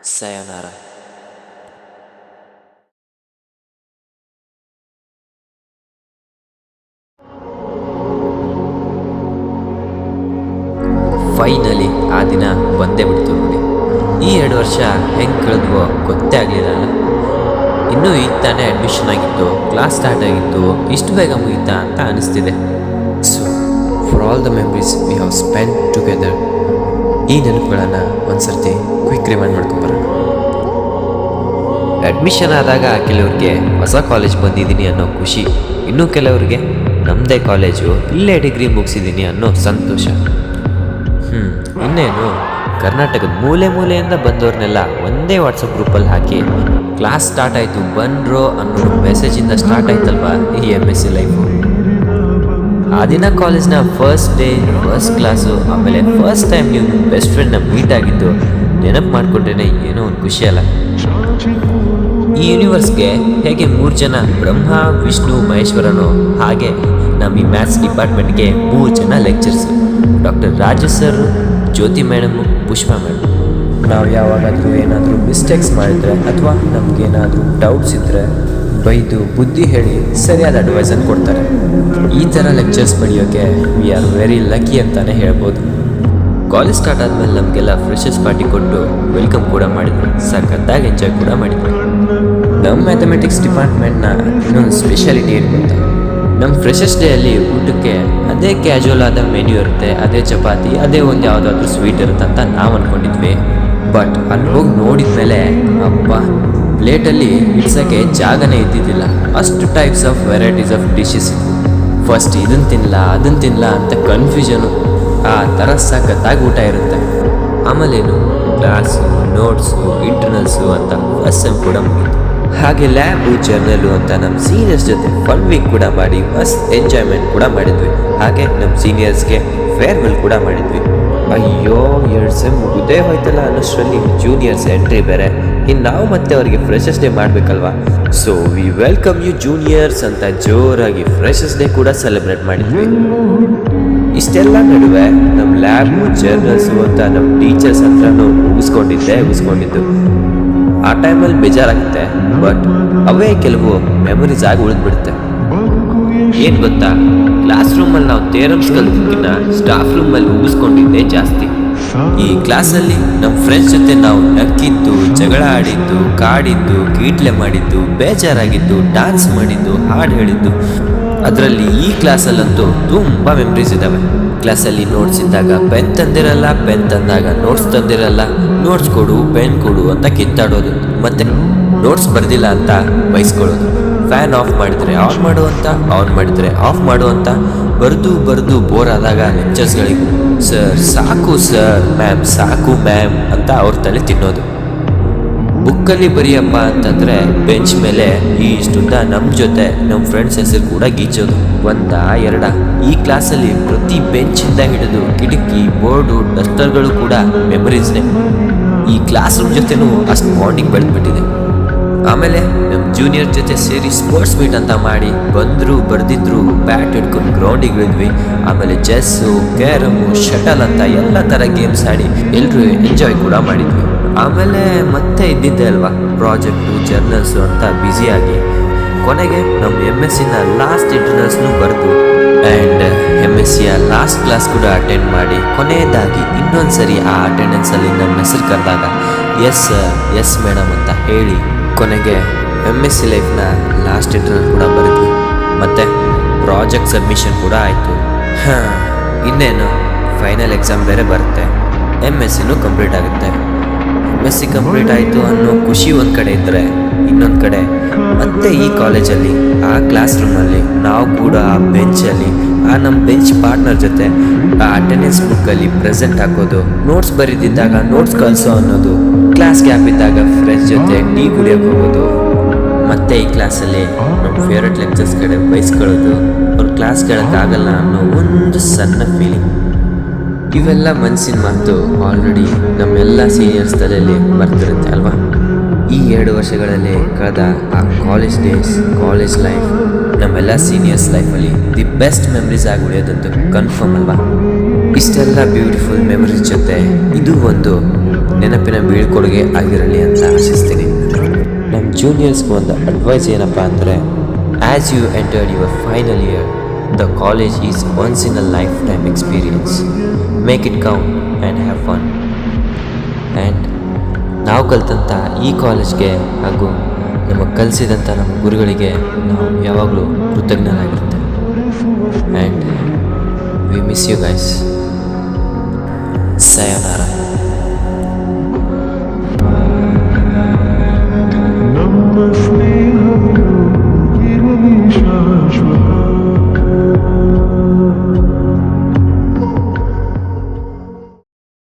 Sayonara. Finally ಆ ದಿನ ಬಂದೇ ಬಿಡ್ತು ನೋಡಿ. ಈ 2 ವರ್ಷ ಹೆಂಗೆ ಕಳೆದ್ವೋ ಗೊತ್ತೇ ಆಗಲಿಲ್ಲ. ಇನ್ನೂ ಈಗ ತಾನೇ ಅಡ್ಮಿಷನ್ ಆಗಿತ್ತು, ಕ್ಲಾಸ್ ಸ್ಟಾರ್ಟ್ ಆಗಿತ್ತು, ಇಷ್ಟು ಬೇಗ ಮುಗೀತಾ ಅಂತ ಅನಿಸ್ತಿದೆ. So for all the memories we have spend together, ಈ ನೆನಪುಗಳನ್ನು ಒಂದ್ಸರ್ತಿ ಕ್ವಿಕ್ ರಿಮೈಂಡ್ ಮಾಡ್ಕೊಂಬರೋಣ. ಅಡ್ಮಿಷನ್ ಆದಾಗ ಕೆಲವ್ರಿಗೆ ಹೊಸ ಕಾಲೇಜ್ ಬಂದಿದ್ದೀನಿ ಅನ್ನೋ ಖುಷಿ, ಇನ್ನೂ ಕೆಲವ್ರಿಗೆ ನಮ್ಮದೇ ಕಾಲೇಜು, ಇಲ್ಲೇ ಡಿಗ್ರಿ ಮುಗಿಸಿದ್ದೀನಿ ಅನ್ನೋ ಸಂತೋಷ. ಇನ್ನೇನು ಕರ್ನಾಟಕದ ಮೂಲೆ ಮೂಲೆಯಿಂದ ಬಂದವ್ರನ್ನೆಲ್ಲ ಒಂದೇ ವಾಟ್ಸಪ್ ಗ್ರೂಪಲ್ಲಿ ಹಾಕಿ ಕ್ಲಾಸ್ ಸ್ಟಾರ್ಟ್ ಆಯಿತು ಬನ್ರೋ ಅನ್ನೋ ಮೆಸೇಜಿಂದ ಸ್ಟಾರ್ಟ್ ಆಯ್ತಲ್ವಾ ಈ MSc ಲೈಫು. ಆ ದಿನ ಕಾಲೇಜ್ನ ಫಸ್ಟ್ ಡೇ, ಫಸ್ಟ್ ಕ್ಲಾಸು, ಆಮೇಲೆ ಫಸ್ಟ್ ಟೈಮ್ ನೀವು ಬೆಸ್ಟ್ ಫ್ರೆಂಡ್ನ ಮೀಟ್ ಆಗಿದ್ದು ನೆನಪು ಮಾಡಿಕೊಂಡ್ರೆ ಏನೋ ಒಂದು ಖುಷಿ ಅಲ್ಲ. ಈ ಯೂನಿವರ್ಸ್ಗೆ ಹೇಗೆ 3 ಜನ ಬ್ರಹ್ಮ, ವಿಷ್ಣು, ಮಹೇಶ್ವರನು, ಹಾಗೆ ನಮ್ಮ ಈ ಮ್ಯಾಥ್ಸ್ ಡಿಪಾರ್ಟ್ಮೆಂಟ್ಗೆ 3 ಜನ ಲೆಕ್ಚರ್ಸು, ಡಾಕ್ಟರ್ ರಾಜು ಸರ್, ಜ್ಯೋತಿ ಮೇಡಮು, ಪುಷ್ಪಾ ಮೇಡಮ್. ನಾವು ಯಾವಾಗಾದರೂ ಏನಾದರೂ ಮಿಸ್ಟೇಕ್ಸ್ ಮಾಡಿದರೆ ಅಥವಾ ನಮಗೇನಾದರೂ ಡೌಟ್ಸ್ ಇದ್ದರೆ ಬೈದು ಬುದ್ಧಿ ಹೇಳಿ ಸರಿಯಾದ ಅಡ್ವೈಸನ್ನು ಕೊಡ್ತಾರೆ. ಈ ಥರ ಲೆಕ್ಚರ್ಸ್ ಪಡೆಯೋಕ್ಕೆ ವಿ ಆರ್ ವೆರಿ ಲಕ್ಕಿ ಅಂತಲೇ ಹೇಳ್ಬೋದು. ಕಾಲೇಜ್ ಸ್ಟಾರ್ಟ್ ಆದಮೇಲೆ ನಮಗೆಲ್ಲ ಫ್ರೆಶರ್ಸ್ ಪಾರ್ಟಿ ಕೊಟ್ಟು ವೆಲ್ಕಮ್ ಕೂಡ ಮಾಡಿದ್ರು, ಸಖತ್ತಾಗಿ ಎಂಜಾಯ್ ಕೂಡ ಮಾಡಿದ್ರು. ನಮ್ಮ ಮ್ಯಾಥಮೆಟಿಕ್ಸ್ ಡಿಪಾರ್ಟ್ಮೆಂಟ್ನ ಇನ್ನೊಂದು ಸ್ಪೆಷಾಲಿಟಿ ಏನು ಗೊತ್ತಾ, ನಮ್ಮ ಫ್ರೆಶರ್ಸ್ ಡೇಯಲ್ಲಿ ಊಟಕ್ಕೆ ಅದೇ ಕ್ಯಾಶುವಲ್ ಆದ ಮೆನ್ಯೂ ಇರುತ್ತೆ, ಅದೇ ಚಪಾತಿ, ಅದೇ ಒಂದು ಯಾವುದಾದ್ರೂ ಸ್ವೀಟ್ ಇರುತ್ತೆ ಅಂತ ನಾವು ಅಂದ್ಕೊಂಡಿದ್ವಿ. ಬಟ್ ಅಲ್ಲಿ ಹೋಗಿ ನೋಡಿದ ಮೇಲೆ ಅಪ್ಪ, ಪ್ಲೇಟಲ್ಲಿ ಇಡ್ಸೋಕ್ಕೆ ಜಾಗನೇ ಇದ್ದಿದ್ದಿಲ್ಲ, ಅಷ್ಟು types of varieties of dishes ಇತ್ತು. ಫಸ್ಟ್ ಇದನ್ನು ತಿನ್ನಲ್ಲ ಅಂತ ಕನ್ಫ್ಯೂಷನು, ಆ ಥರ ಸಖತ್ತಾಗಿ ಊಟ ಇರುತ್ತೆ. ಆಮೇಲೇನು ಕ್ಲಾಸು, ನೋಟ್ಸು, ಇಂಟರ್ನಲ್ಸು ಅಂತ ಫಸ್ಟ್ ಸೆಮ್ ಕೂಡ ಮುಗಿತು. ಹಾಗೆ ಲ್ಯಾಬು, ಜರ್ನಲು ಅಂತ ನಮ್ಮ ಸೀನಿಯರ್ಸ್ ಜೊತೆ ಫನ್ ವೀಕ್ ಕೂಡ ಮಾಡಿ ಮಸ್ತ್ ಎಂಜಾಯ್ಮೆಂಟ್ ಕೂಡ ಮಾಡಿದ್ವಿ. ಹಾಗೆ ನಮ್ಮ ಸೀನಿಯರ್ಸ್ಗೆ ಫೇರ್ವೆಲ್ ಕೂಡ ಮಾಡಿದ್ವಿ. ಅಯ್ಯೋ 2 ಸೆಮ್ ಮುಗಿದೇ ಹೋಯ್ತಲ್ಲ ಅನ್ನೋಷ್ಟರಲ್ಲಿ ಜೂನಿಯರ್ಸ್ ಎಂಟ್ರಿ ಬೇರೆ, ಇನ್ನು ನಾವು ಮತ್ತೆ ಅವರಿಗೆ ಫ್ರೆಶರ್ಸ್ ಡೇ ಮಾಡಬೇಕಲ್ವಾ. So we welcome you juniors ಅಂತ ಜೋರಾಗಿ ಫ್ರೆಶರ್ಸ್ ಡೇ ಕೂಡ ಸೆಲೆಬ್ರೇಟ್ ಮಾಡಿದ್ವಿ. ಇಷ್ಟೆಲ್ಲ ನಡುವೆ ನಮ್ಮ ಲ್ಯಾಬು, ಜರ್ನಲ್ಸು ಅಂತ ನಮ್ಮ ಟೀಚರ್ಸ್ ಹತ್ರನೂ ಉಗಿಸ್ಕೊಂಡಿದ್ದು. ಆ ಟೈಮಲ್ಲಿ ಬೇಜಾರಾಗುತ್ತೆ, ಬಟ್ ಅವೇ ಕೆಲವು ಮೆಮೊರೀಸ್ ಆಗಿ ಉಳಿದ್ಬಿಡುತ್ತೆ. ಏನು ಗೊತ್ತಾ, ಕ್ಲಾಸ್ ರೂಮಲ್ಲಿ ನಾವು ಥಿಯರಮ್ಸ್ ಕಲಿಯೋದಕ್ಕಿಂತ ಸ್ಟಾಫ್ ರೂಮಲ್ಲಿ ಉಗಿಸ್ಕೊಂಡಿದ್ದೇ ಜಾಸ್ತಿ. ಈ ಕ್ಲಾಸಲ್ಲಿ ನಮ್ಮ ಫ್ರೆಂಡ್ಸ್ ಜೊತೆ ನಾವು ನಕ್ಕಿದ್ದು, ಜಗಳ ಆಡಿದ್ದು, ಕಾಡಿದ್ದು, ಕೀಟ್ಲೆ ಮಾಡಿದ್ದು, ಬೇಜಾರಾಗಿದ್ದು, ಡ್ಯಾನ್ಸ್ ಮಾಡಿದ್ದು, ಹಾಡು ಹೇಳಿದ್ದು, ಅದರಲ್ಲಿ ಈ ಕ್ಲಾಸಲ್ಲಂತೂ ತುಂಬ ಮೆಮ್ರೀಸ್ ಇದ್ದಾವೆ. ಕ್ಲಾಸಲ್ಲಿ ನೋಟ್ಸ್ ಇದ್ದಾಗ ಪೆನ್ ತಂದಿರಲ್ಲ, ಪೆನ್ ತಂದಾಗ ನೋಟ್ಸ್ ತಂದಿರಲ್ಲ, ನೋಟ್ಸ್ ಕೊಡು, ಪೆನ್ ಕೊಡು ಅಂತ ಕಿತ್ತಾಡೋದು, ಮತ್ತು ನೋಟ್ಸ್ ಬರ್ದಿಲ್ಲ ಅಂತ ಬೈಸ್ಕೊಳ್ಳೋದು, ಫ್ಯಾನ್ ಆಫ್ ಮಾಡಿದರೆ ಆನ್ ಮಾಡು ಅಂತ, ಆನ್ ಮಾಡಿದರೆ ಆಫ್ ಮಾಡು ಅಂತ, ಬರೆದು ಬೋರ್ ಆದಾಗ ಲೆಕ್ಚರ್ಸ್ಗಳಿಗೂ ಸರ್ ಸಾಕು ಸರ್, ಮ್ಯಾಮ್ ಸಾಕು ಮ್ಯಾಮ್ ಅಂತ ಅವ್ರ ತಲೆ ತಿನ್ನೋದು. ಬುಕ್ಕಲ್ಲಿ ಬರೆಯಪ್ಪ ಅಂತಂದರೆ ಬೆಂಚ್ ಮೇಲೆ ಇಷ್ಟುದ್ದ ನಮ್ಮ ಜೊತೆ ನಮ್ಮ ಫ್ರೆಂಡ್ಸ್ ಹೆಸರು ಕೂಡ ಗೀಚೋದು. 1-2 ಈ ಕ್ಲಾಸಲ್ಲಿ ಪ್ರತಿ ಬೆಂಚಿಂದ ಹಿಡಿದು ಕಿಟಕಿ, ಬೋರ್ಡು, ಡಸ್ಟರ್ಗಳು ಕೂಡ ಮೆಮರೀಸ್ನೇ. ಈ ಕ್ಲಾಸ್ ರೂಮ್ ಜೊತೆನೂ ಅಷ್ಟು ಬಾಂಡಿಂಗ್ ಬೆಳೆದ್ಬಿಟ್ಟಿದೆ. ಆಮೇಲೆ ನಮ್ಮ ಜೂನಿಯರ್ ಜೊತೆ ಸೇರಿ ಸ್ಪೋರ್ಟ್ಸ್ ಮೀಟ್ ಅಂತ ಮಾಡಿ ಬಂದರು, ಬರ್ದಿದ್ರು, ಬ್ಯಾಟ್ ಹಿಡ್ಕೊಂಡು ಗ್ರೌಂಡಿಗೆ ಇಳಿದ್ವಿ. ಆಮೇಲೆ ಚೆಸ್ಸು, ಕ್ಯಾರಮು, ಶಟಲ್ ಅಂತ ಎಲ್ಲ ಥರ ಗೇಮ್ಸ್ ಆಡಿ ಎಲ್ಲರೂ ಎಂಜಾಯ್ ಕೂಡ ಮಾಡಿದ್ವಿ. ಆಮೇಲೆ ಮತ್ತೆ ಇದ್ದಿದ್ದೆ ಅಲ್ವಾ ಪ್ರಾಜೆಕ್ಟು, ಜರ್ನಲ್ಸು ಅಂತ ಬ್ಯುಸಿಯಾಗಿ ಕೊನೆಗೆ ನಮ್ಮ MScನ ಲಾಸ್ಟ್ ಇಂಟರ್ನಲ್ಸ್ನು ಬರೆದು ಆ್ಯಂಡ್ MScಯ ಲಾಸ್ಟ್ ಕ್ಲಾಸ್ ಕೂಡ ಅಟೆಂಡ್ ಮಾಡಿ ಕೊನೆಯದಾಗಿ ಇನ್ನೊಂದು ಸರಿ ಆ ಅಟೆಂಡೆನ್ಸಲ್ಲಿ ನಮ್ಮ ಹೆಸರು ಕರೆದಾಗ ಎಸ್ ಸರ್, ಎಸ್ ಮೇಡಮ್ ಅಂತ ಹೇಳಿ ಕೊನೆಗೆ MSc ಲೈಫ್ನ ಲಾಸ್ಟ್ ಇಂಟರ್ನಲ್ ಕೂಡ ಬರೆದ್ವಿ. ಮತ್ತು ಪ್ರಾಜೆಕ್ಟ್ ಸಬ್ಮಿಷನ್ ಕೂಡ ಆಯಿತು. ಇನ್ನೇನು ಫೈನಲ್ ಎಕ್ಸಾಮ್ ಬೇರೆ ಬರುತ್ತೆ, MScನೂ ಕಂಪ್ಲೀಟ್ ಆಗುತ್ತೆ. MSc ಕಂಪ್ಲೀಟ್ ಆಯಿತು ಅನ್ನೋ ಖುಷಿ ಒಂದು ಕಡೆ ಇದ್ದರೆ, ಇನ್ನೊಂದು ಕಡೆ ಮತ್ತೆ ಈ ಕಾಲೇಜಲ್ಲಿ ಆ ಕ್ಲಾಸ್ ರೂಮಲ್ಲಿ ನಾವು ಕೂಡ ಆ ಬೆಂಚಲ್ಲಿ ಆ ನಮ್ಮ ಬೆಂಚ್ ಪಾರ್ಟ್ನರ್ ಜೊತೆ ಆ ಅಟೆಂಡೆನ್ಸ್ ಬುಕ್ಕಲ್ಲಿ ಪ್ರೆಸೆಂಟ್ ಹಾಕೋದು, ನೋಟ್ಸ್ ಬರೀದಿದ್ದಾಗ ನೋಟ್ಸ್ ಕಳಿಸೋ ಅನ್ನೋದು, ಕ್ಲಾಸ್ ಗ್ಯಾಪ್ ಇದ್ದಾಗ ಫ್ರೆಂಡ್ಸ್ ಜೊತೆ ಟೀ ಕುಡಿಯೋಕೆ ಹೋಗೋದು, ಮತ್ತೆ ಈ ಕ್ಲಾಸಲ್ಲಿ ನಮ್ಮ ಫೇವ್ರೆಟ್ ಲೆಕ್ಚರ್ಸ್ ಕಡೆ ಬಯಸ್ಕೊಳ್ಳೋದು, ಅವ್ರ ಕ್ಲಾಸ್ ಕೇಳೋಕ್ಕಾಗಲ್ಲ ಅನ್ನೋ ಒಂದು ಸಣ್ಣ ಫೀಲಿಂಗ್. ಇವೆಲ್ಲ ಮನಸ್ಸಿನ ಮಾತು ಆಲ್ರೆಡಿ ನಮ್ಮೆಲ್ಲ ಸೀನಿಯರ್ಸ್ ತಲೆಯಲ್ಲಿ ಬರ್ತಿರುತ್ತೆ ಅಲ್ವಾ. ಈ 2 ವರ್ಷಗಳಲ್ಲಿ ಕಳೆದ ಆ ಕಾಲೇಜ್ ಡೇಸ್, ಕಾಲೇಜ್ ಲೈಫ್ ನಮ್ಮೆಲ್ಲ ಸೀನಿಯರ್ಸ್ ಲೈಫಲ್ಲಿ ದಿ ಬೆಸ್ಟ್ ಮೆಮರೀಸ್ ಆಗಿ ಉಳಿಯೋದಂತೂ ಕನ್ಫರ್ಮ್ ಅಲ್ವಾ. ಇಷ್ಟೆಲ್ಲ ಬ್ಯೂಟಿಫುಲ್ ಮೆಮರೀಸ್ ಜೊತೆ ಇದು ಒಂದು ನೆನಪಿನ ಬೀಳ್ಕೊಡುಗೆ ಆಗಿರಲಿ ಅಂತ ಆಶಿಸ್ತೀನಿ. ನಮ್ಮ ಜೂನಿಯರ್ಸ್ಗೆ ಒಂದು ಅಡ್ವೈಸ್ ಏನಪ್ಪ ಅಂದರೆ, as you entered your final year, the college is once in a lifetime experience. Make it count and have fun. And ನಾವು ಕಲಿತಂಥ ಈ ಕಾಲೇಜ್ಗೆ ಹಾಗೂ ನಮಗೆ ಕಲಿಸಿದಂಥ ನಮ್ಮ ಗುರುಗಳಿಗೆ ನಾವು ಯಾವಾಗಲೂ ಕೃತಜ್ಞರಾಗಿರ್ತೇವೆ. And we miss you guys. sayonara.